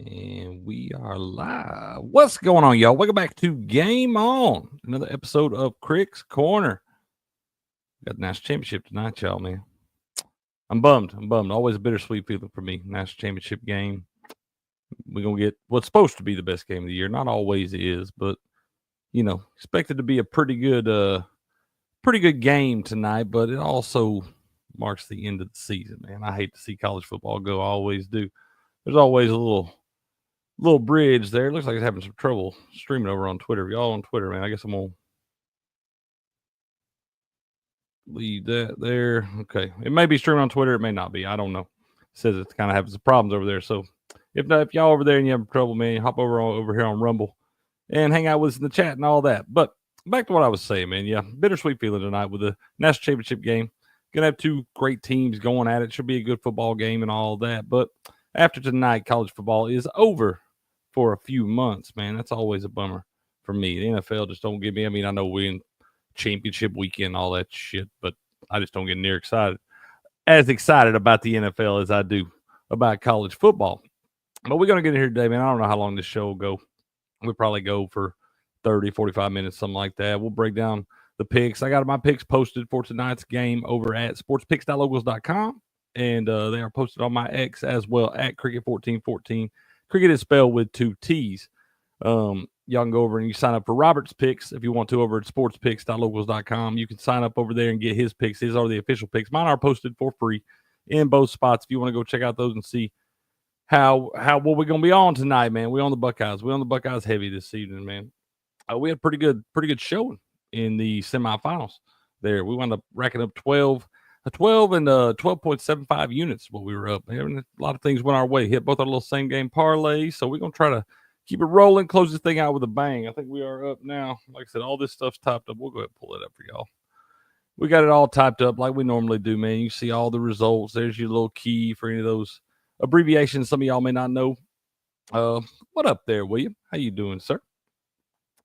And we are live. What's going on, y'all? Welcome back to Game On. Another episode of Crick's Corner. Got the National Championship tonight, y'all, man. I'm bummed. Always a bittersweet feeling for me. National Championship game. We're going to get what's supposed to be the best game of the year. Not always is, but, expected to be a pretty good game tonight, but it also marks the end of the season, man. I hate to see college football go. I always do. There's always a little bridge there. It looks like it's having some trouble streaming over on Twitter. Y'all on Twitter, man. I guess I'm gonna leave that there. Okay. It may be streaming on Twitter, it may not be. I don't know. It says it's kind of having some problems over there. So if y'all over there and you have trouble, man, hop over here on Rumble and hang out with us in the chat and all that. But back to what I was saying, man. Yeah, bittersweet feeling tonight with the National Championship game. Gonna have two great teams going at it. Should be a good football game and all that. But after tonight, college football is over for a few months, man. That's always a bummer for me. The NFL just don't give me. I mean, I know we're in championship weekend, all that shit, but I just don't get near as excited about the NFL as I do about college football. But we're going to get in here today, man. I don't know how long this show will go. We'll probably go for 30, 45 minutes, something like that. We'll break down the picks. I got my picks posted for tonight's game over at sportspicks.locals.com. And they are posted on my X as well at Cricket1414. Cricket is spelled with two T's. Y'all can go over and you sign up for Robert's picks if you want to over at sportspicks.locals.com. You can sign up over there and get his picks. His are the official picks. Mine are posted for free in both spots if you want to go check out those and see what we're going to be on tonight, man. We're on the Buckeyes. We're on the Buckeyes heavy this evening, man. We had pretty good showing in the semifinals there. We wound up racking up 12 and 12.75 units what we were up. And a lot of things went our way. Hit both our little same game parlays. So we're going to try to keep it rolling, close this thing out with a bang. I think we are up now. Like I said, all this stuff's typed up. We'll go ahead and pull it up for y'all. We got it all typed up like we normally do, man. You see all the results. There's your little key for any of those abbreviations some of y'all may not know. What up there, William? How you doing, sir?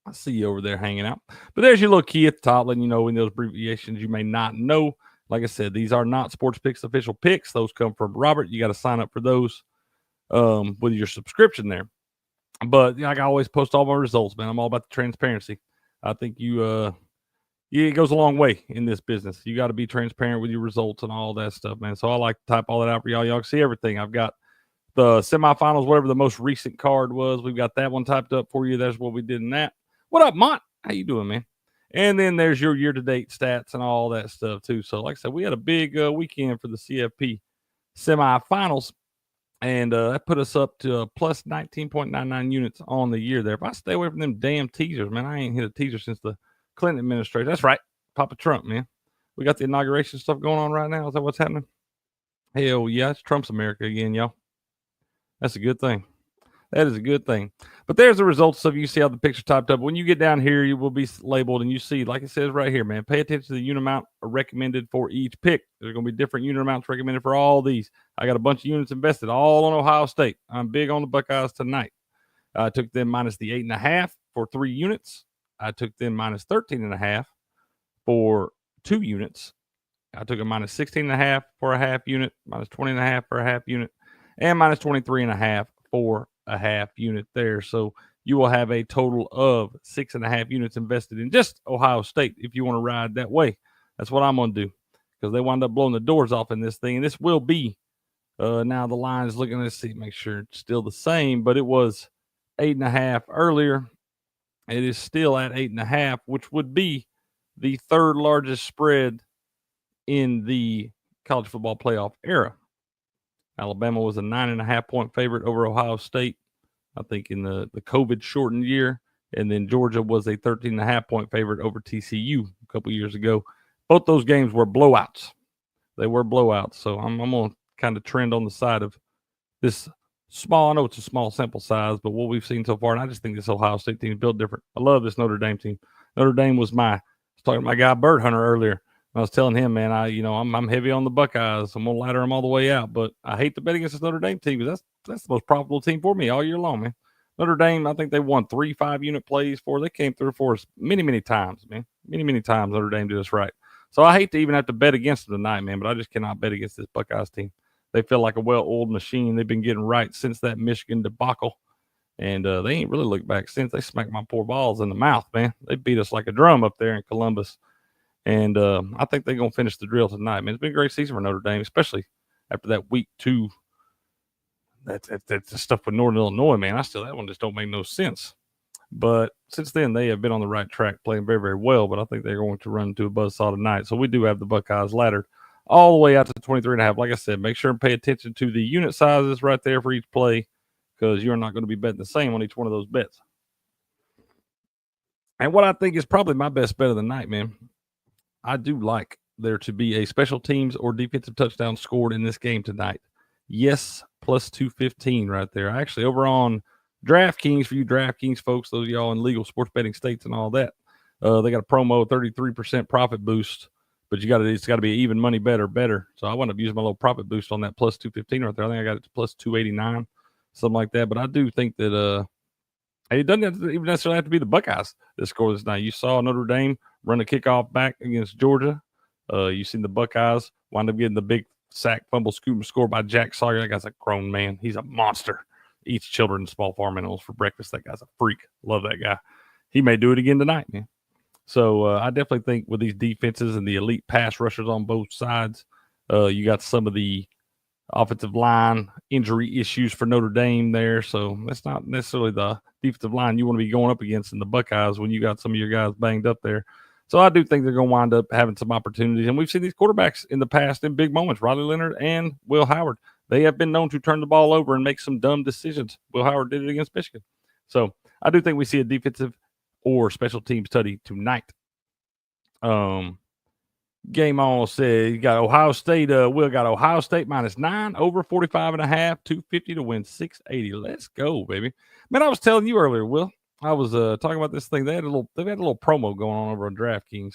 I see you over there hanging out. But there's your little key at the top, letting you know in those abbreviations you may not know. Like I said, these are not Sports Picks official picks. Those come from Robert. You got to sign up for those with your subscription there. But like I always post all my results, man. I'm all about the transparency. I think it goes a long way in this business. You got to be transparent with your results and all that stuff, man. So I like to type all that out for y'all. Y'all can see everything. I've got the semifinals, whatever the most recent card was. We've got that one typed up for you. That's what we did in that. What up, Mont? How you doing, man? And then there's your year-to-date stats and all that stuff, too. So, like I said, we had a big weekend for the CFP semifinals, and that put us up to plus 19.99 units on the year there. If I stay away from them damn teasers, man, I ain't hit a teaser since the Clinton administration. That's right, Papa Trump, man. We got the inauguration stuff going on right now. Is that what's happening? Hell yeah, it's Trump's America again, y'all. That's a good thing. That is a good thing. But there's the results of you see how the picture typed up. When you get down here, you will be labeled and you see, like it says right here, man, pay attention to the unit amount recommended for each pick. There's going to be different unit amounts recommended for all these. I got a bunch of units invested all on Ohio State. I'm big on the Buckeyes tonight. I took them minus the 8.5 for 3 units. I took them minus 13.5 for 2 units. I took a minus 16.5 for a half unit, minus 20.5 for a half unit, and minus 23.5 for a half unit there. So you will have a total of 6.5 units invested in just Ohio State if you want to ride that way. That's what I'm going to do because they wind up blowing the doors off in this thing. And this will be now the line is looking, let's see, make sure it's still the same, but it was 8.5 earlier. It is still at 8.5, which would be the third largest spread in the college football playoff era. Alabama was a 9.5-point favorite over Ohio State, I think, in the COVID shortened year. And then Georgia was a 13.5-point favorite over TCU a couple years ago. Both those games were blowouts. They were blowouts. So I'm going to kind of trend on the side of this small. I know it's a small sample size, but what we've seen so far, and I just think this Ohio State team is built different. I love this Notre Dame team. Notre Dame was I was talking to my guy Bird Hunter earlier. I was telling him, man, I'm heavy on the Buckeyes. I'm gonna ladder them all the way out, but I hate to bet against this Notre Dame team because that's the most profitable team for me all year long, man. Notre Dame, I think they won 3 5-unit plays for. They came through for us many times, man. Many times Notre Dame did us right. So I hate to even have to bet against them tonight, man, but I just cannot bet against this Buckeyes team. they feel like a well-oiled machine. They've been getting right since that Michigan debacle. And they ain't really looked back since. They smacked my poor balls in the mouth, man. They beat us like a drum up there in Columbus. And I think they're going to finish the drill tonight, man. It's been a great season for Notre Dame, especially after that week 2. That's the stuff with Northern Illinois, man. That one just don't make no sense. But since then, they have been on the right track, playing very, very well. But I think they're going to run into a buzzsaw tonight. So we do have the Buckeyes laddered all the way out to 23.5. Like I said, make sure and pay attention to the unit sizes right there for each play, because you're not going to be betting the same on each one of those bets. And what I think is probably my best bet of the night, man, I do like there to be a special teams or defensive touchdown scored in this game tonight. Yes, plus 215 right there. Actually, over on DraftKings, for you DraftKings folks, those of y'all in legal sports betting states and all that, they got a promo 33% profit boost, but it's got to be even money bet or better. So I wound up using my little profit boost on that plus 215 right there. I think I got it to plus 289, something like that. But I do think that it doesn't even necessarily have to be the Buckeyes that score this night. You saw Notre Dame run a kickoff back against Georgia. You seen the Buckeyes wind up getting the big sack, fumble, scoop, and score by Jack Sawyer. That guy's a grown man. He's a monster. Eats children and small farm animals for breakfast. That guy's a freak. Love that guy. He may do it again tonight, man. So I definitely think with these defenses and the elite pass rushers on both sides, you got some of the offensive line injury issues for Notre Dame there. So that's not necessarily the defensive line you want to be going up against in the Buckeyes when you got some of your guys banged up there. So I do think they're going to wind up having some opportunities. And we've seen these quarterbacks in the past in big moments, Riley Leonard and Will Howard. They have been known to turn the ball over and make some dumb decisions. Will Howard did it against Michigan. So I do think we see a defensive or special teams study tonight. Game on said you got Ohio State. Will got Ohio State -9 over 45.5, 250 to win 680. Let's go, baby. Man, I was telling you earlier, Will. I was talking about this thing. They've had a little promo going on over on DraftKings,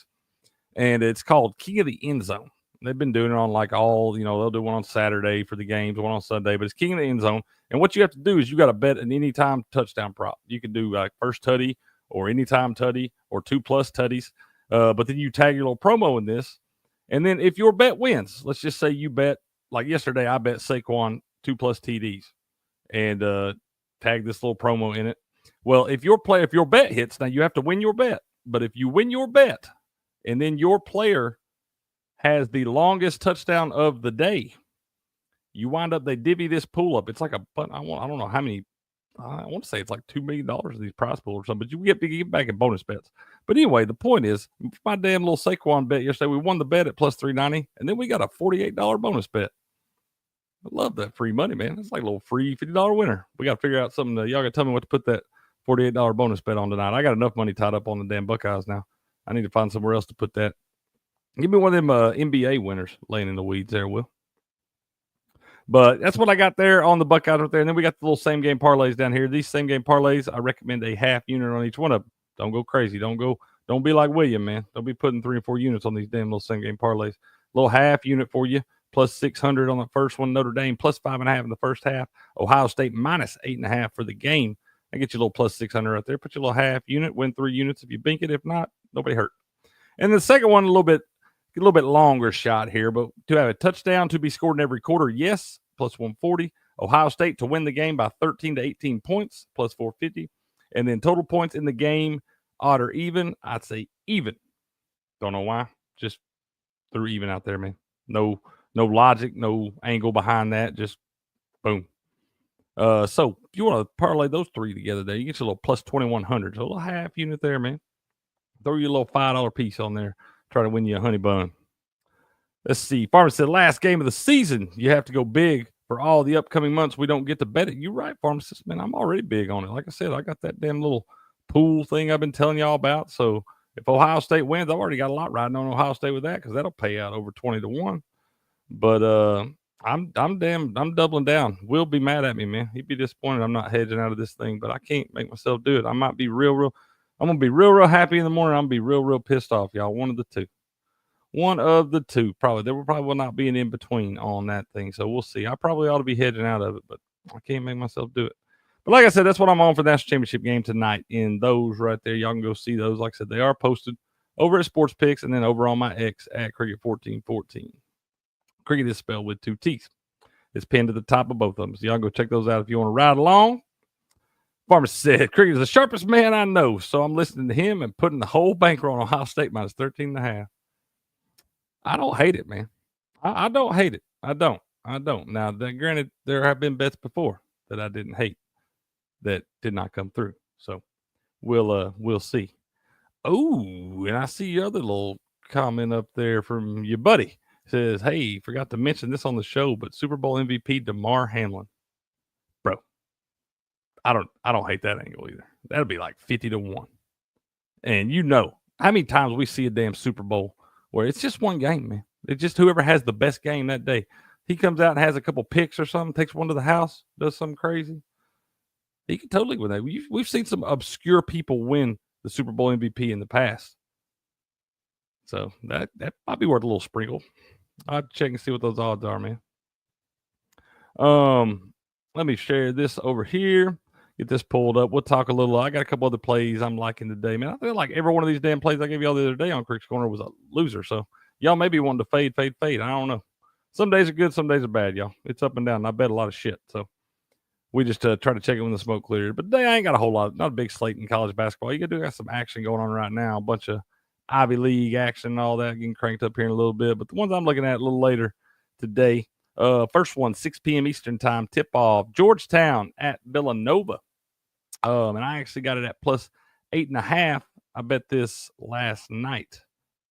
and it's called King of the End Zone. They've been doing it on like they'll do one on Saturday for the games, one on Sunday, but it's King of the End Zone. And what you have to do is you got to bet an anytime touchdown prop. You can do like first tutty or anytime tutty or 2+ tutties, but then you tag your little promo in this. And then if your bet wins, let's just say you bet, like yesterday, I bet Saquon 2+ TDs and tag this little promo in it. Well, if your bet hits, now you have to win your bet. But if you win your bet and then your player has the longest touchdown of the day, you wind up, they divvy this pool up. It's like I don't know how many, I want to say it's like $2 million of these prize pools or something, but you get back in bonus bets. But anyway, the point is, my damn little Saquon bet yesterday, we won the bet at plus 390, and then we got a $48 bonus bet. I love that free money, man. It's like a little free $50 winner. We got to figure out something. Y'all got to tell me what to put that $48 bonus bet on tonight. I got enough money tied up on the damn Buckeyes now. I need to find somewhere else to put that. Give me one of them NBA winners laying in the weeds there, Will. But that's what I got there on the Buckeyes right there. And then we got the little same game parlays down here. These same game parlays, I recommend a half unit on each one of them. Don't go crazy. Don't be like William, man. Don't be putting 3 and 4 units on these damn little same game parlays. Little half unit for you, plus 600 on the first one. Notre Dame plus 5.5 in the first half. Ohio State minus 8.5 for the game. I get you a little plus 600 right there. Put your little half unit, win 3 units if you bink it. If not, nobody hurt. And the second one, a little bit longer shot here, but to have a touchdown to be scored in every quarter, yes, plus 140. Ohio State to win the game by 13 to 18 points, plus 450. And then total points in the game, odd or even. I'd say even. Don't know why. Just threw even out there, man. No logic, no angle behind that. Just boom. So if you want to parlay those 3 together there, you get your little plus 2,100. So a little half unit there, man. Throw you a little $5 piece on there. Try to win you a honey bun. Let's see. Farmer said, last game of the season, you have to go big for all the upcoming months. We don't get to bet it. You're right, pharmacist. Man, I'm already big on it. Like I said, I got that damn little pool thing I've been telling y'all about. So if Ohio State wins, I've already got a lot riding on Ohio State with that because that'll pay out over 20 to 1. But I'm doubling down. Will be mad at me, man. He'd be disappointed I'm not hedging out of this thing, but I can't make myself do it. I might be real. I'm gonna be real happy in the morning. I'm gonna be real pissed off, y'all. One of the two. Probably. There will not be an in between on that thing. So we'll see. I probably ought to be hedging out of it, but I can't make myself do it. But like I said, that's what I'm on for the national championship game tonight. In those right there, y'all can go see those. Like I said, they are posted over at Sports Picks and then over on my X at Cricket1414. Cricket is spelled with 2 T's. It's pinned to the top of both of them. So y'all go check those out if you want to ride along. Farmer said, Cricket is the sharpest man I know, so I'm listening to him and putting the whole bankroll on Ohio State minus 13.5. I don't hate it, man. I don't hate it. I don't. Now, granted, there have been bets before that I didn't hate that did not come through. So we'll see. Oh, and I see your other little comment up there from your buddy. It says, hey, forgot to mention this on the show, but Super Bowl MVP DeMar Hamlin. Bro, I don't hate that angle either. That'll be like 50-1. And you know how many times we see a damn Super Bowl where it's just one game, man. It's just whoever has the best game that day. He comes out and has a couple picks or something, takes one to the house, does something crazy. He can totally win that. We've seen some obscure people win the Super Bowl MVP in the past. So that might be worth a little sprinkle. I'll have to check and see what those odds are, man. Let me share this over here. Get this pulled up. We'll talk a little. I got a couple other plays I'm liking today, man. I feel like every one of these damn plays I gave y'all the other day on Crick's Corner was a loser. So y'all may be wanting to fade. I don't know. Some days are good, some days are bad, y'all. It's up and down. And I bet a lot of shit. So we just try to check it when the smoke clears. But today I ain't got a whole lot. Not a big slate in college basketball. You got some action going on right now. A bunch of Ivy League action and all that getting cranked up here in a little bit. But the ones I'm looking at a little later today. First one, 6 p.m. Eastern time, tip-off. Georgetown at Villanova. And I actually got it at plus 8.5. I bet this last night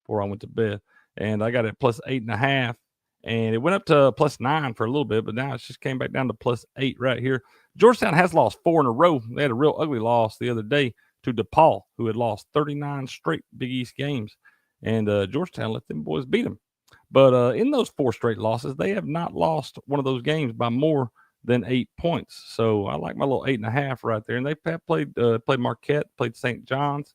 before I went to bed. And I got it at plus 8.5. And it went up to plus 9 for a little bit, but now it just came back down to plus 8 right here. Georgetown has lost 4 in a row. They had a real ugly loss the other day to DePaul, who had lost 39 straight Big East games. And Georgetown let them boys beat them. But in those 4 straight losses, they have not lost one of those games by more than 8 points. So I like my little 8.5 right there. And they played Marquette, played St. John's.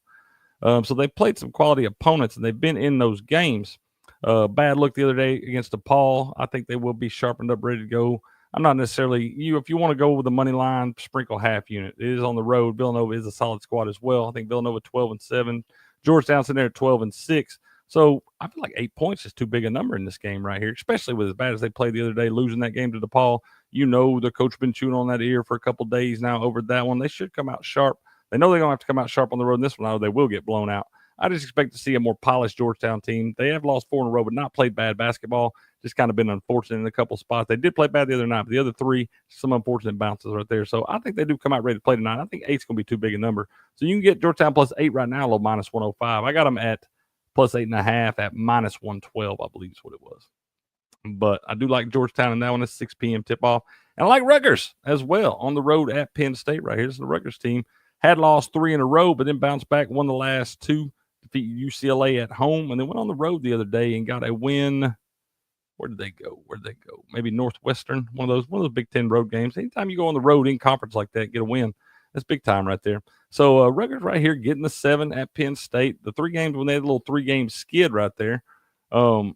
So they played some quality opponents, and they've been in those games. Bad look the other day against DePaul. I think they will be sharpened up, ready to go. I'm not necessarily if you want to go with the money line, sprinkle half unit. It is on the road. Villanova is a solid squad as well. I think Villanova 12-7. Georgetown's in there at 12-6. So I feel like 8 points is too big a number in this game right here, especially with as bad as they played the other day, losing that game to DePaul. You know the coach been chewing on that ear for a couple of days now over that one. They should come out sharp. They know they're going to have to come out sharp on the road in this one, or they will get blown out. I just expect to see a more polished Georgetown team. They have lost 4 in a row, but not played bad basketball. Just kind of been unfortunate in a couple spots. They did play bad the other night, but the other 3, some unfortunate bounces right there. So I think they do come out ready to play tonight. I think 8's going to be too big a number. So you can get Georgetown plus 8 right now, a little minus 105. I got them at plus 8.5 at minus 112, I believe is what it was. But I do like Georgetown in that one. It's 6 p.m. tip-off. And I like Rutgers as well on the road at Penn State right here. This is the Rutgers team. Had lost 3 in a row, but then bounced back, won the last 2, defeated UCLA at home, and then went on the road the other day and got a win. Where did they go? Maybe Northwestern, one of those Big Ten road games. Anytime you go on the road in conference like that, get a win. That's big time right there. So Rutgers right here getting the 7 at Penn State. The 3 games when they had a little 3-game skid right there. Wasn't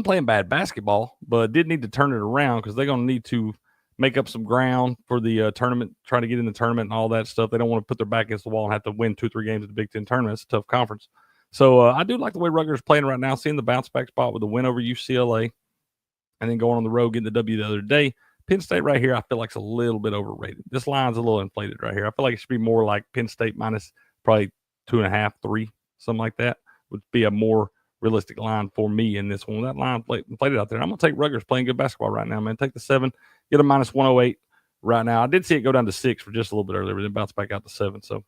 playing bad basketball, but did need to turn it around because they're going to need to make up some ground for the tournament, try to get in the tournament and all that stuff. They don't want to put their back against the wall and have to win 2-3 games at the Big Ten tournament. It's a tough conference. So I do like the way Rutgers is playing right now, seeing the bounce back spot with the win over UCLA and then going on the road, getting the W the other day. Penn State right here, I feel like it's a little bit overrated. This line's a little inflated right here. I feel like it should be more like Penn State minus probably 2.5, 3, something like that would be a more realistic line for me in this one. That line inflated out there. I'm going to take Rutgers playing good basketball right now, man. Take the 7, get a minus 108 right now. I did see it go down to 6 for just a little bit earlier, but then bounce back out to 7. So,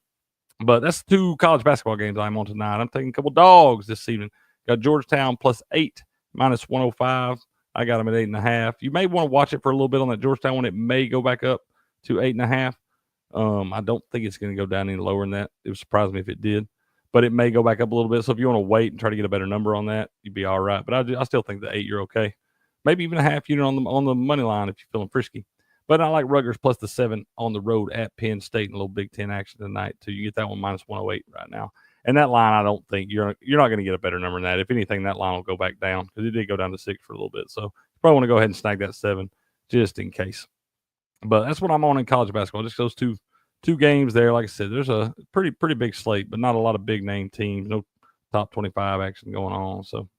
but that's 2 college basketball games I'm on tonight. I'm taking a couple dogs this evening. Got Georgetown plus 8, minus 105. I got them at 8.5. You may want to watch it for a little bit on that Georgetown one. It may go back up to 8.5. I don't think it's going to go down any lower than that. It would surprise me if it did, but it may go back up a little bit. So if you want to wait and try to get a better number on that, you'd be all right. But I still think the 8, you're okay. Maybe even a half unit on the money line if you're feeling frisky. But I like Rutgers plus the 7 on the road at Penn State and a little Big Ten action tonight too. You get that one minus 108 right now. And that line, I don't think you're not going to get a better number than that. If anything, that line will go back down because it did go down to 6 for a little bit. So you probably want to go ahead and snag that 7 just in case. But that's what I'm on in college basketball. Just those two games there. Like I said, there's a pretty big slate, but not a lot of big name teams. No top 25 action going on. So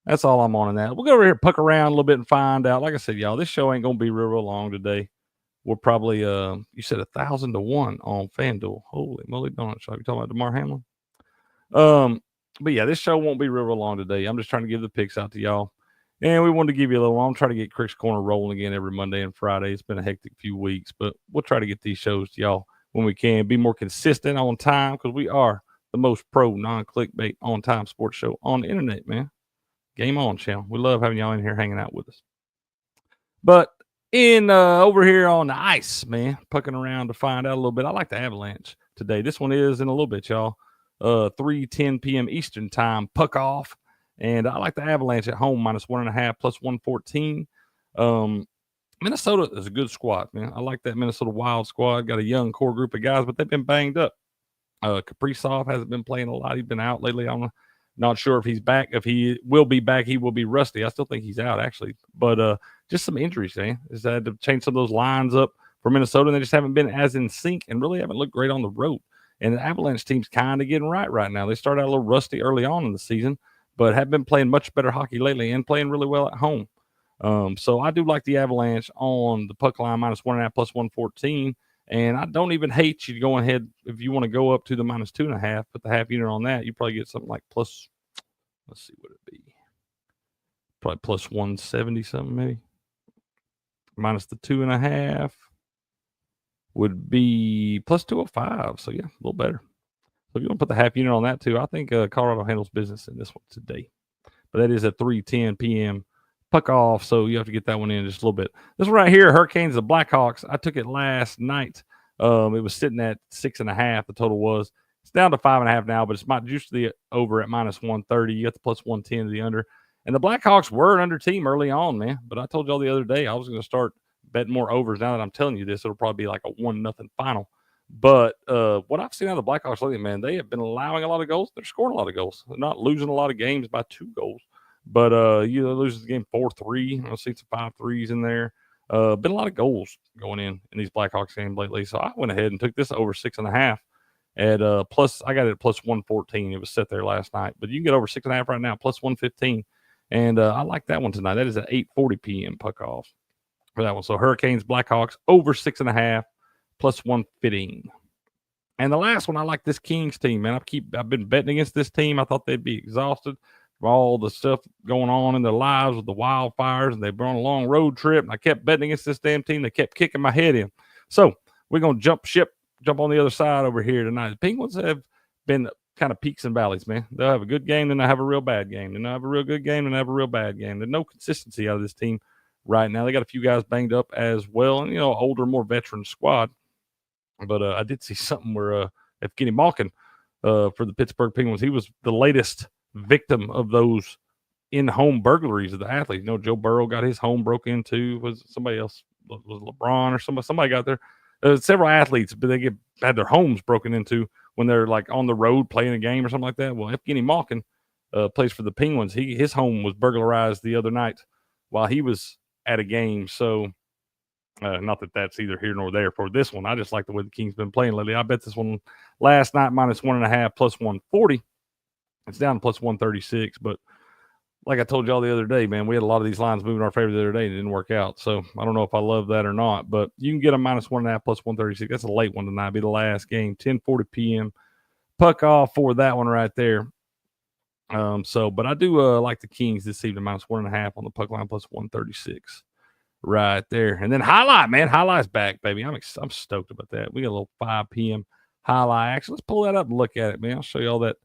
That's all I'm on in that. We'll go over here, puck around a little bit and find out. Like I said, y'all, this show ain't going to be real long today. We're probably, you said 1,000 to 1 on FanDuel. Holy moly, donut shop. You talking about DeMar Hamlin? But yeah, this show won't be real long today. I'm just trying to give the picks out to y'all. And we wanted to give you a little, I'm trying to get Crick's Corner rolling again every Monday and Friday. It's been a hectic few weeks, but we'll try to get these shows to y'all when we can. Be more consistent on time because we are the most pro non-clickbait on-time sports show on the internet, man. Game On channel. We love having y'all in here hanging out with us. But in over here on the ice, man, pucking around to find out a little bit. I like the Avalanche today. This one is in a little bit, y'all. 3:10 p.m. Eastern time, puck off. And I like the Avalanche at home, -1.5, plus 114. Minnesota is a good squad, man. I like that Minnesota Wild squad. Got a young core group of guys, but they've been banged up. Kaprizov hasn't been playing a lot. He's been out lately. I'm not sure if he's back. If he will be back, he will be rusty. I still think he's out, actually. But just some injuries, man. Just had to change some of those lines up for Minnesota, and they just haven't been as in sync and really haven't looked great on the road. And the Avalanche team's kind of getting right now. They started out a little rusty early on in the season, but have been playing much better hockey lately and playing really well at home. So I do like the Avalanche on the puck line, -1.5, plus 114. And I don't even hate you going ahead if you want to go up to the -2.5, put the half unit on that. You probably get something like plus, let's see what it'd be. Probably plus 170 something, maybe. Minus the 2.5 would be plus 205. So yeah, a little better. So if you want to put the half unit on that too, I think Colorado handles business in this one today. But that is at 3:10 p.m. puck off, so you have to get that one in just a little bit. This one right here, Hurricanes, the Blackhawks. I took it last night. It was sitting at 6.5. The total was. It's down to 5.5 now, but it's my juice to the over at -130. You got the plus 110 to the under. And the Blackhawks were an under team early on, man. But I told y'all the other day I was going to start betting more overs. Now that I'm telling you this, it'll probably be like a 1-0 final. But what I've seen out of the Blackhawks lately, man, they have been allowing a lot of goals. They're scoring a lot of goals. They're not losing a lot of games by 2 goals. But you lose the game 4-3. I've seen some 5-3s in there. Been a lot of goals going in these Blackhawks games lately. So I went ahead and took this over 6.5 at plus. I got it at plus 114. It was set there last night, but you can get over 6.5 right now, plus 115. And I like that one tonight. That is at 8:40 p.m. puck off for that one. So Hurricanes, Blackhawks over 6.5, plus 115. And the last one, I like this Kings team, man. I've been betting against this team. I thought they'd be exhausted from all the stuff going on in their lives with the wildfires, and they've been on a long road trip. And I kept betting against this damn team. They kept kicking my head in. So we're gonna jump on the other side over here tonight. The Penguins have been kind of peaks and valleys, man. They'll have a good game, then they'll have a real bad game. Then they'll have a real good game, then they'll have a real bad game. There's no consistency out of this team right now. They got a few guys banged up as well, and older, more veteran squad. But I did see something where Evgeny Malkin for the Pittsburgh Penguins, he was the latest victim of those in-home burglaries of the athletes. Joe Burrow got his home broke into. Was somebody else? Was LeBron or somebody got there? Several athletes, but they had their homes broken into when they're like on the road playing a game or something like that. Well, Evgeny Malkin plays for the Penguins. His home was burglarized the other night while he was at a game. So not that that's either here nor there for this one. I just like the way the Kings been playing lately. I bet this one last night -1.5 plus 140. It's down to plus 136, but like I told y'all the other day, man, we had a lot of these lines moving our favor the other day and it didn't work out. So I don't know if I love that or not, but you can get a -1.5 plus 136. That's a late one tonight. Be the last game, 10:40 p.m. Puck off for that one right there. But I do like the Kings this evening, -1.5 on the puck line, plus 136 right there. And then highlight, man. Highlight's back, baby. I'm stoked about that. We got a little 5 p.m. highlight action. Let's pull that up and look at it, man. I'll show you all that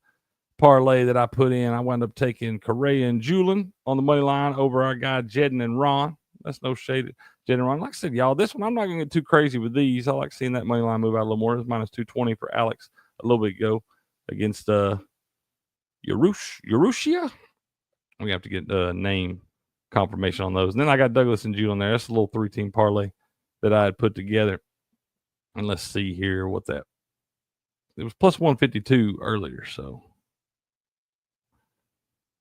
parlay that I put in. I wound up taking Correa and Julin on the money line over our guy Jedden and Ron. That's no shade at Jedden and Ron. Like I said, y'all, this one I'm not going to get too crazy with these. I like seeing that money line move out a little more. It was -220 for Alex a little bit ago against Urrutia. We have to get name confirmation on those. And then I got Douglas and Julin there. That's a little 3-team parlay that I had put together. And let's see here what that. It was plus 152 earlier, so.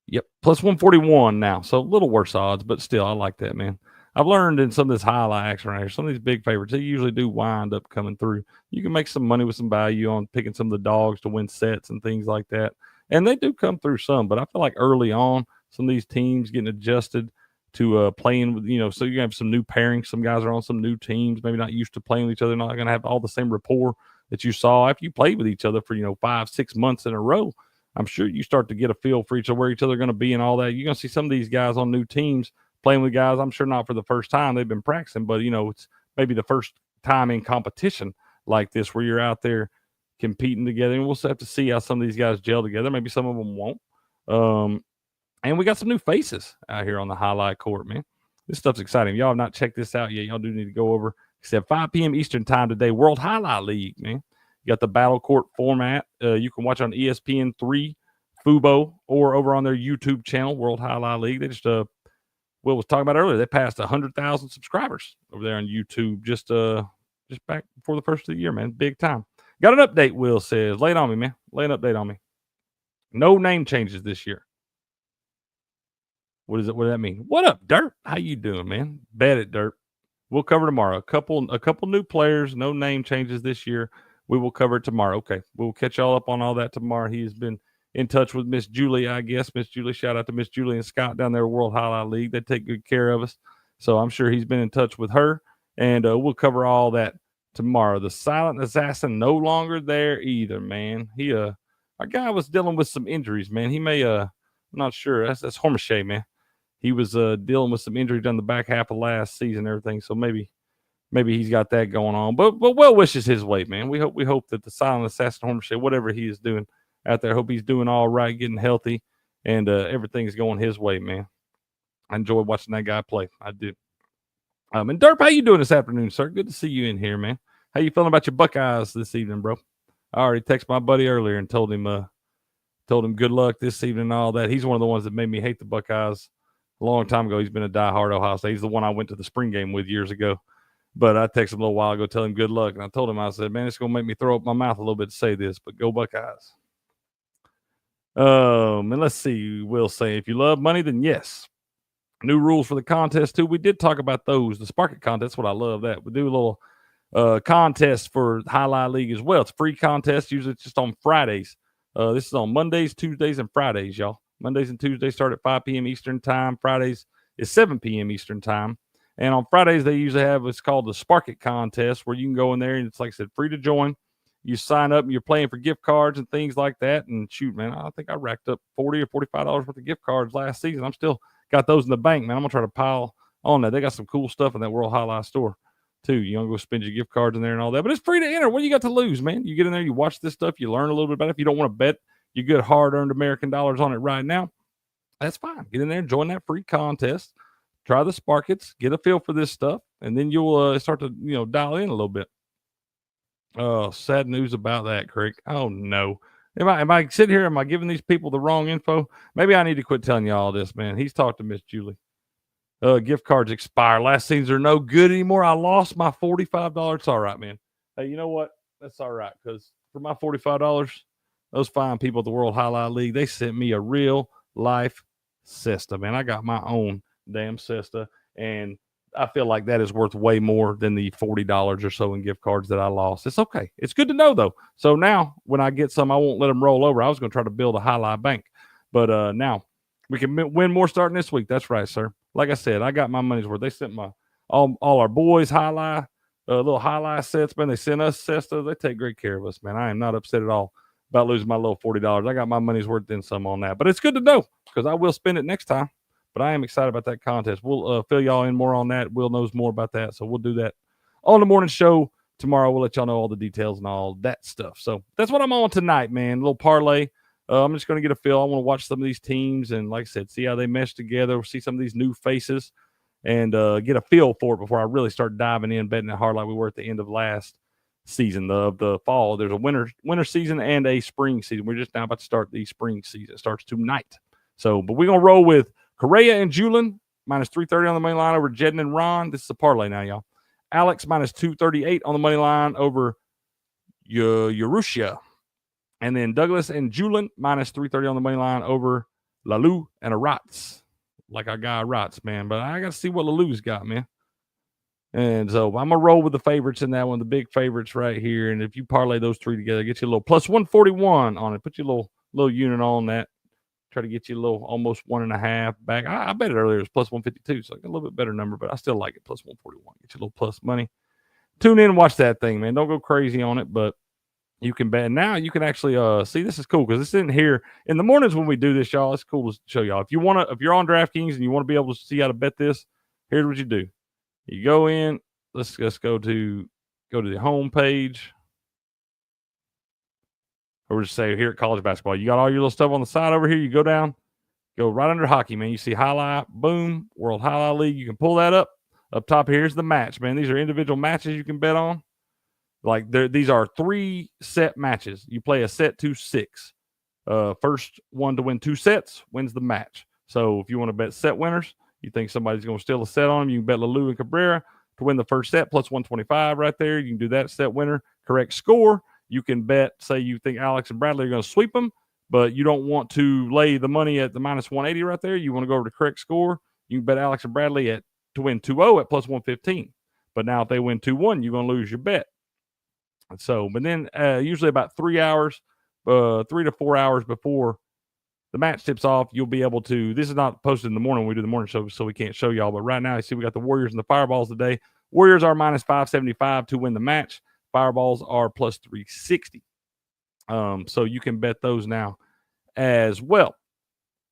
Yep, plus 141 now. So a little worse odds, but still, I like that, man. I've learned in some of this highlight action right here, some of these big favorites, they usually do wind up coming through. You can make some money with some value on picking some of the dogs to win sets and things like that. And they do come through some, but I feel like early on, some of these teams getting adjusted to playing with, so you have some new pairings. Some guys are on some new teams, maybe not used to playing with each other, not going to have all the same rapport that you saw after you played with each other for 5-6 months in a row. I'm sure you start to get a feel for where each other are going to be and all that. You're going to see some of these guys on new teams playing with guys, I'm sure not for the first time. They've been practicing, but it's maybe the first time in competition like this where you're out there competing together. And we'll have to see how some of these guys gel together. Maybe some of them won't. And we got some new faces out here on the highlight court, man. This stuff's exciting. If y'all have not checked this out yet, y'all do need to go over. Except 5 p.m. Eastern time today, World Highlight League, man. You got the battle court format. You can watch on ESPN 3, FUBO, or over on their YouTube channel, World Highlight League. They just, Will was talking about earlier, they passed 100,000 subscribers over there on YouTube just back before the first of the year, man. Big time. Got an update, Will says. Lay it on me, man. Lay an update on me. No name changes this year. What does that mean? What up, Dirt? How you doing, man? Bet it, Dirt. We'll cover tomorrow. A couple new players, no name changes this year. We will cover it tomorrow. Okay. We'll catch y'all up on all that tomorrow. He's been in touch with Miss Julie, I guess. Miss Julie, shout out to Miss Julie and Scott down there at World Highlight League. They take good care of us. So I'm sure he's been in touch with her. And we'll cover all that tomorrow. The silent assassin no longer there either, man. Our guy was dealing with some injuries, man. He may I'm not sure. That's Hormachet, man. He was dealing with some injuries on the back half of last season and everything. So maybe he's got that going on. But well wishes his way, man. We hope that the silent assassin Hormachet, whatever he is doing out there, hope he's doing all right, getting healthy, and everything's going his way, man. I enjoy watching that guy play. I do. And Derp, how you doing this afternoon, sir? Good to see you in here, man. How you feeling about your Buckeyes this evening, bro? I already texted my buddy earlier and told him good luck this evening and all that. He's one of the ones that made me hate the Buckeyes a long time ago. He's been a diehard Ohio State. He's the one I went to the spring game with years ago. But I texted him a little while ago, telling him good luck. And I told him, I said, man, it's going to make me throw up my mouth a little bit to say this, but go Buckeyes. And let's see. Will say, if you love money, then yes. New rules for the contest, too. We did talk about those. The Spark It contest, what I love that. We do a little contest for Highlight League as well. It's a free contest. Usually it's just on Fridays. This is on Mondays, Tuesdays, and Fridays, y'all. Mondays and Tuesdays start at 5 p.m. Eastern time. Fridays is 7 p.m. Eastern time. And on Fridays, they usually have what's called the Spark It contest, where you can go in there and it's, like I said, free to join. You sign up and you're playing for gift cards and things like that. And shoot, man, I think I racked up $40 or $45 worth of gift cards last season. I'm still got those in the bank, man. I'm going to try to pile on that. They got some cool stuff in that World Highlight store, too. You want to go spend your gift cards in there and all that. But it's free to enter. What do you got to lose, man? You get in there, you watch this stuff, you learn a little bit about it. If you don't want to bet your good hard-earned American dollars on it right now, that's fine. Get in there and join that free contest. Try the Sparkets, get a feel for this stuff, and then you'll start to, dial in a little bit. Oh, sad news about that, Craig. Oh, no. Am I sitting here, am I giving these people the wrong info? Maybe I need to quit telling you all this, man. He's talked to Miss Julie. Gift cards expire. Last seasons are no good anymore. I lost my $45. It's all right, man. Hey, you know what? That's all right, because for my $45, those fine people at the World Highlight League, they sent me a real life cesta, man. I got my own damn cesta, and I feel like that is worth way more than the $40 or so in gift cards that I lost. It's okay. It's good to know, though. So now when I get some, I won't let them roll over. I was going to try to build a highlight bank, but now we can win more starting this week. That's right, sir. Like I said, I got my money's worth. They sent all our boys highlight, little highlight sets, man. They sent us cestas. They take great care of us, man. I am not upset at all about losing my little $40. I got my money's worth in some on that, but it's good to know because I will spend it next time. But I am excited about that contest. We'll fill y'all in more on that. Will knows more about that. So we'll do that on the morning show tomorrow. We'll let y'all know all the details and all that stuff. So that's what I'm on tonight, man. A little parlay. I'm just going to get a feel. I want to watch some of these teams and, like I said, see how they mesh together, see some of these new faces, and get a feel for it before I really start diving in, betting it hard like we were at the end of last season, the fall. There's a winter season and a spring season. We're just now about to start the spring season. It starts tonight. So, but we're going to roll with Correa and Julin, minus 330 on the money line over Jedden and Ron. This is a parlay now, y'all. Alex, minus 238 on the money line over Urrutia. And then Douglas and Julin, minus 330 on the money line over Lalu and Aratz. Like our guy Aratz, man. But I got to see what Lalu's got, man. And so I'm going to roll with the favorites in that one, the big favorites right here. And if you parlay those three together, get you a little plus 141 on it. Put your little unit on that. Try to get you a little, almost 1.5 back. I bet it earlier it was plus 152, so like a little bit better number, but I still like it plus 141. Get you a little plus money. Tune in and watch that thing, man. Don't go crazy on it, but you can bet. Now you can actually see, this is cool because it's in here in the mornings when we do this, y'all. It's cool to show y'all. If you're on DraftKings and you want to be able to see how to bet this, here's what you do. You go in, let's go to the home page. Or just say here at college basketball. You got all your little stuff on the side over here. You go down, go right under hockey, man. You see highlight, boom, World Highlight League. You can pull that up. Up top here's the match, man. These are individual matches you can bet on. Like these are 3 set matches. You play a set 2-6. First one to win 2 sets wins the match. So if you want to bet set winners, you think somebody's going to steal a set on them, you can bet Lelou and Cabrera to win the first set plus 125 right there. You can do that set winner. Correct score. You can bet, say you think Alex and Bradley are going to sweep them, but you don't want to lay the money at the minus 180 right there. You want to go over to correct score. You can bet Alex and Bradley to win 2-0 at plus 115. But now if they win 2-1, you're going to lose your bet. So, but then usually about 3 to 4 hours before the match tips off, you'll be able to, this is not posted in the morning when we do the morning show, so we can't show y'all, but right now you see we got the Warriors and the Fireballs today. Warriors are minus 575 to win the match. Fireballs are plus 360. So you can bet those now as well.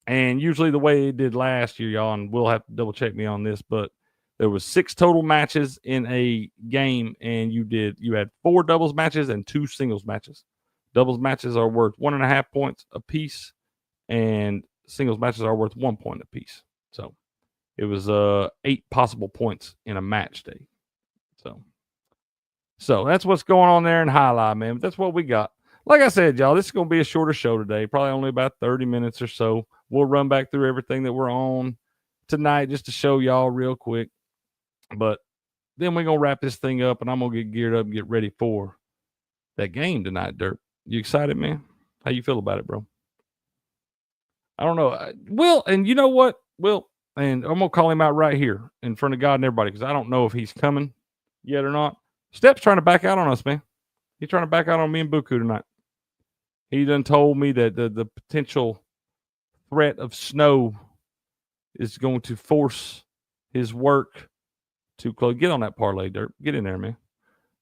And usually the way it did last year, y'all, and we'll have to double check me on this, but there was 6 total matches in a game, and you had 4 doubles matches and 2 singles matches. Doubles matches are worth 1.5 points a piece, and singles matches are worth 1 point a piece. So it was 8 possible points in a match day. So that's what's going on there in highlight, man. But that's what we got. Like I said, y'all, this is going to be a shorter show today, probably only about 30 minutes or so. We'll run back through everything that we're on tonight just to show y'all real quick. But then we're going to wrap this thing up, and I'm going to get geared up and get ready for that game tonight, Dirk. You excited, man? How you feel about it, bro? I don't know. Will, and you know what? Will, and I'm going to call him out right here in front of God and everybody because I don't know if he's coming yet or not. Step's trying to back out on us, man. He's trying to back out on me and Buku tonight. He done told me that the potential threat of snow is going to force his work to close. Get on that parlay, Dirk. Get in there, man.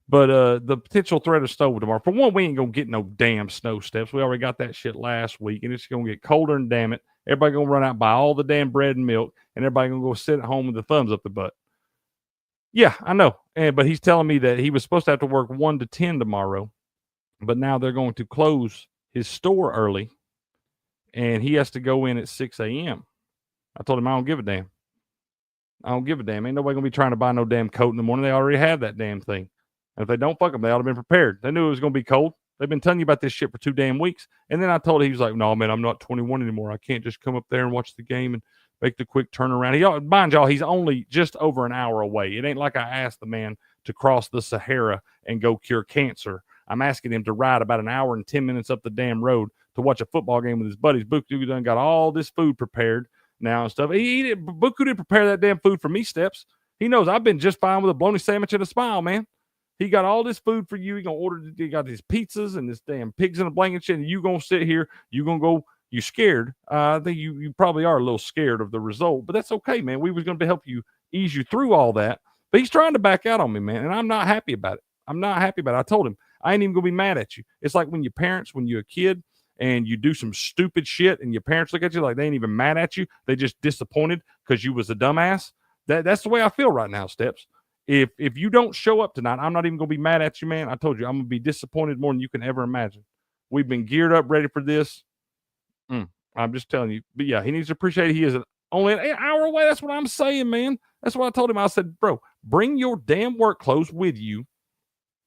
But the potential threat of snow tomorrow. For one, we ain't going to get no damn snow, Steps. We already got that shit last week, and it's going to get colder and damn it. Everybody going to run out and buy all the damn bread and milk, and everybody going to go sit at home with the thumbs up the butt. Yeah, I know. But he's telling me that he was supposed to have to work 1 to 10 tomorrow, but now they're going to close his store early, and he has to go in at 6 a.m. I told him I don't give a damn. I don't give a damn. Ain't nobody going to be trying to buy no damn coat in the morning. They already have that damn thing. And if they don't, fuck them. They ought to have been prepared. They knew it was going to be cold. They've been telling you about this shit for 2 damn weeks. And then I told him, he was like, no, man, I'm not 21 anymore. I can't just come up there and watch the game and make the quick turnaround. Mind y'all, he's only just over an hour away. It ain't like I asked the man to cross the Sahara and go cure cancer. I'm asking him to ride about an hour and 10 minutes up the damn road to watch a football game with his buddies. Buku done got all this food prepared now and stuff. Buku didn't prepare that damn food for me, Steps. He knows I've been just fine with a bologna sandwich and a smile, man. He got all this food for you. He got these pizzas and this damn pigs in a blanket shit, and you gonna sit here. You gonna go. You scared? I think you probably are a little scared of the result, but that's okay, man. We was gonna help you ease you through all that, but he's trying to back out on me, man, and I'm not happy about it. I'm not happy about it. I told him I ain't even gonna be mad at you. It's like when you're a kid and you do some stupid shit, and your parents look at you like they ain't even mad at you. They just disappointed because you was a dumbass. That's the way I feel right now, Steps. If you don't show up tonight, I'm not even going to be mad at you, man. I told you, I'm going to be disappointed more than you can ever imagine. We've been geared up, ready for this. I'm just telling you. But, yeah, he needs to appreciate it. He is only an hour away. That's what I'm saying, man. That's what I told him. I said, bro, bring your damn work clothes with you,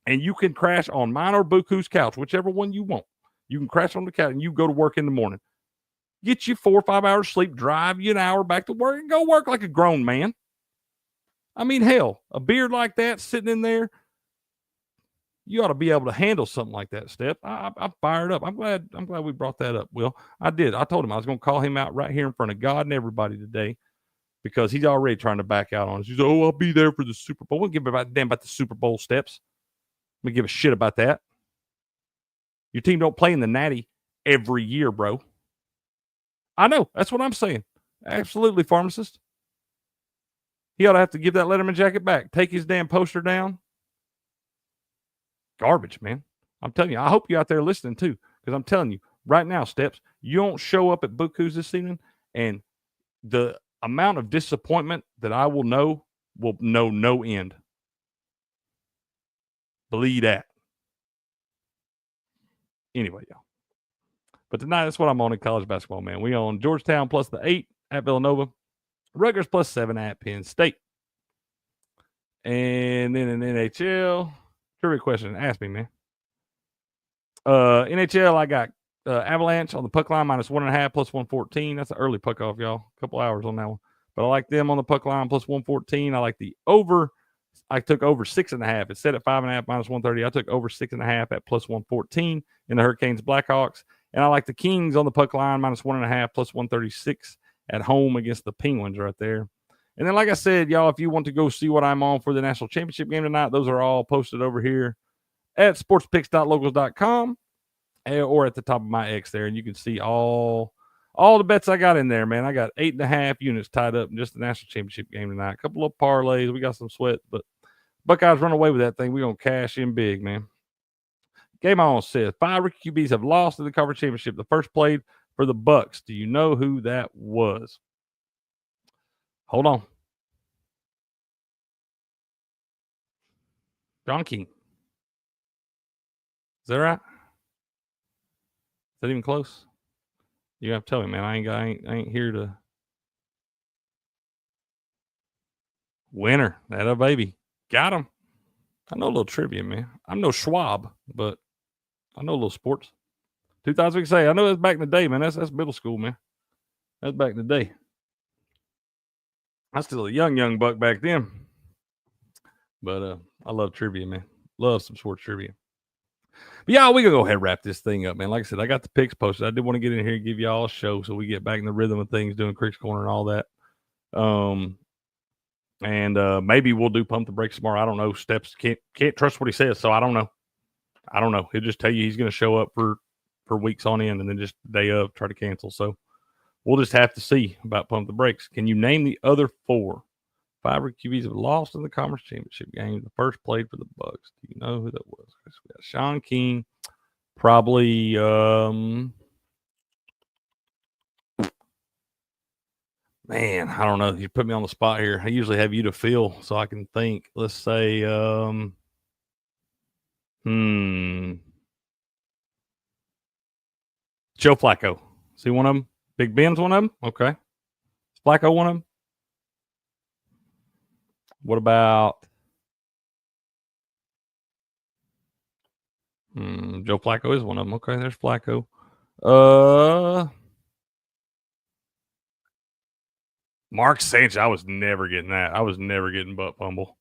and you can crash on mine or Buku's couch, whichever one you want. You can crash on the couch, and you go to work in the morning. Get you 4 or 5 hours sleep, drive you an hour back to work, and go work like a grown man. I mean, hell, a beard like that sitting in there, you ought to be able to handle something like that, Steph. I'm fired up. I'm glad we brought that up, Will. I did. I told him I was going to call him out right here in front of God and everybody today because he's already trying to back out on us. He's like, oh, I'll be there for the Super Bowl. We'll give a damn about the Super Bowl, Steps. We give a shit about that. Your team don't play in the Natty every year, bro. I know. That's what I'm saying. Absolutely, pharmacist. He ought to have to give that Letterman jacket back. Take his damn poster down. Garbage, man. I'm telling you. I hope you out there listening too, because I'm telling you right now, Steps, you don't show up at Buku's this evening, and the amount of disappointment that I will know no end. Believe that. Anyway, y'all. But tonight, that's what I'm on in college basketball, man. We on Georgetown plus the 8 at Villanova, Rutgers plus 7 at Penn State. And then in NHL, trivia question. Ask me, man. NHL, I got Avalanche on the puck line minus 1.5 plus 114. That's an early puck off, y'all. A couple hours on that one. But I like them on the puck line plus 114. I like the over. I took over 6.5. It's set at 5.5 minus 130. I took over 6.5 at plus 114 in the Hurricanes Blackhawks. And I like the Kings on the puck line minus 1.5 plus 136 at home against the Penguins right there. And then, like I said, y'all, if you want to go see what I'm on for the national championship game tonight, those are all posted over here at sportspicks.locals.com or at the top of my X there. And you can see all the bets I got in there, man. I got 8.5 units tied up in just the national championship game tonight. A couple of parlays. We got some sweat, but Buckeyes run away with that thing. We're going to cash in big, man. Game On says 5 rookie QBs have lost in the conference championship. The first played for the Bucks. Do you know who that was? Hold on. John King. Is that right? Is that even close? You have to tell me, man. I ain't here to. Winner. That a baby. Got him. I know a little trivia, man. I'm no Schwab, but I know a little sports. 2000, we can say. I know that's back in the day, man. That's middle school, man. That's back in the day. I was still a young buck back then. But I love trivia, man. Love some sports trivia. But yeah, we gonna go ahead and wrap this thing up, man. Like I said, I got the picks posted. I did want to get in here and give y'all a show so we get back in the rhythm of things, doing Creek's Corner and all that. And maybe we'll do Pump the Brakes tomorrow. I don't know. Steps can't trust what he says, so I don't know. He'll just tell you he's gonna show up for weeks on end and then just the day of try to cancel. So we'll just have to see about Pump the Brakes. Can you name the other 4? 5 QBs have lost in the conference championship game. The first played for the Bucks. Do you know who that was? We got Sean King. Probably man, I don't know. You put me on the spot here. I usually have you to feel so I can think. Let's say Joe Flacco. See one of them? Big Ben's one of them? Okay. Is Flacco one of them? What about Joe Flacco is one of them. Okay, there's Flacco. Mark Sanchez. I was never getting that. I was never getting butt fumble.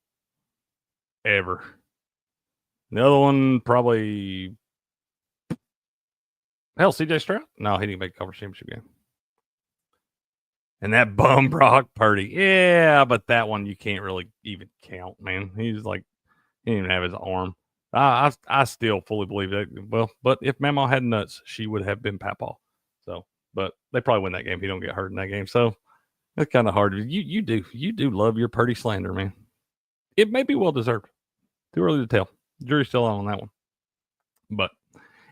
Ever. The other one, probably CJ Stroud? No, he didn't make a conference championship game. And that bum Brock Purdy. Yeah, but that one you can't really even count, man. He's like, he didn't even have his arm. I still fully believe that. Well, but if Mama had nuts, she would have been Papa. So, but they probably win that game if you don't get hurt in that game. So that's kind of hard. You do love your Purdy slander, man. It may be well deserved. Too early to tell. Jury's still on that one. But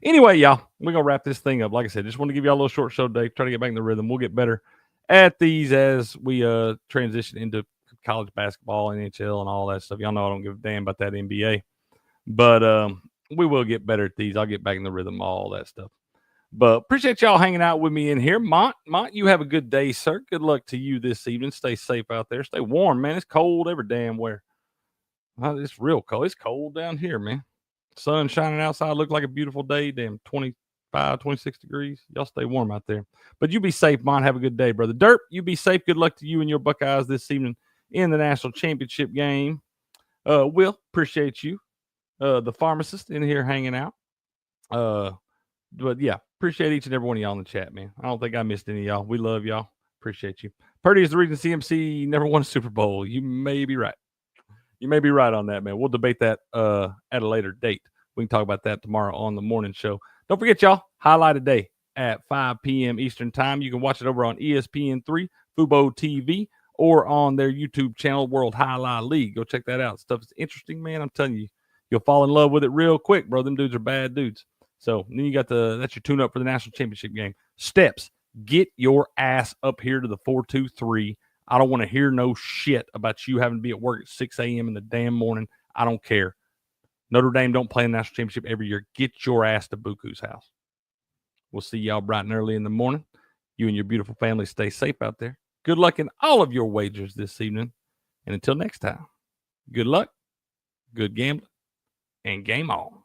anyway, y'all, we're gonna wrap this thing up. Like I said, just want to give y'all a little short show today. Try to get back in the rhythm. We'll get better at these as we transition into college basketball, NHL, and all that stuff. Y'all know I don't give a damn about that NBA. But we will get better at these. I'll get back in the rhythm, all that stuff. But appreciate y'all hanging out with me in here. Mont, you have a good day, sir. Good luck to you this evening. Stay safe out there. Stay warm, man. It's cold every damn where. It's real cold. It's cold down here, man. Sun shining outside. Look like a beautiful day. Damn, 25, 26 degrees. Y'all stay warm out there. But you be safe, Mont. Have a good day, brother. Dirt, you be safe. Good luck to you and your Buckeyes this evening in the national championship game. Will, appreciate you. The pharmacist in here hanging out. But yeah, appreciate each and every one of y'all in the chat, man. I don't think I missed any of y'all. We love y'all. Appreciate you. Purdy is the reason CMC never won a Super Bowl. You may be right. You may be right on that, man. We'll debate that at a later date. We can talk about that tomorrow on the morning show. Don't forget, y'all, highlight a day at 5 p.m. Eastern Time. You can watch it over on ESPN3, FUBO TV, or on their YouTube channel, World Jai-Alai League. Go check that out. Stuff is interesting, man. I'm telling you, you'll fall in love with it real quick, bro. Them dudes are bad dudes. So then you got that's your tune-up for the national championship game. Steps, get your ass up here to the 4-2-3. I don't want to hear no shit about you having to be at work at 6 a.m. in the damn morning. I don't care. Notre Dame don't play in the national championship every year. Get your ass to Buku's house. We'll see y'all bright and early in the morning. You and your beautiful family stay safe out there. Good luck in all of your wagers this evening. And until next time, good luck, good gambling, and game on.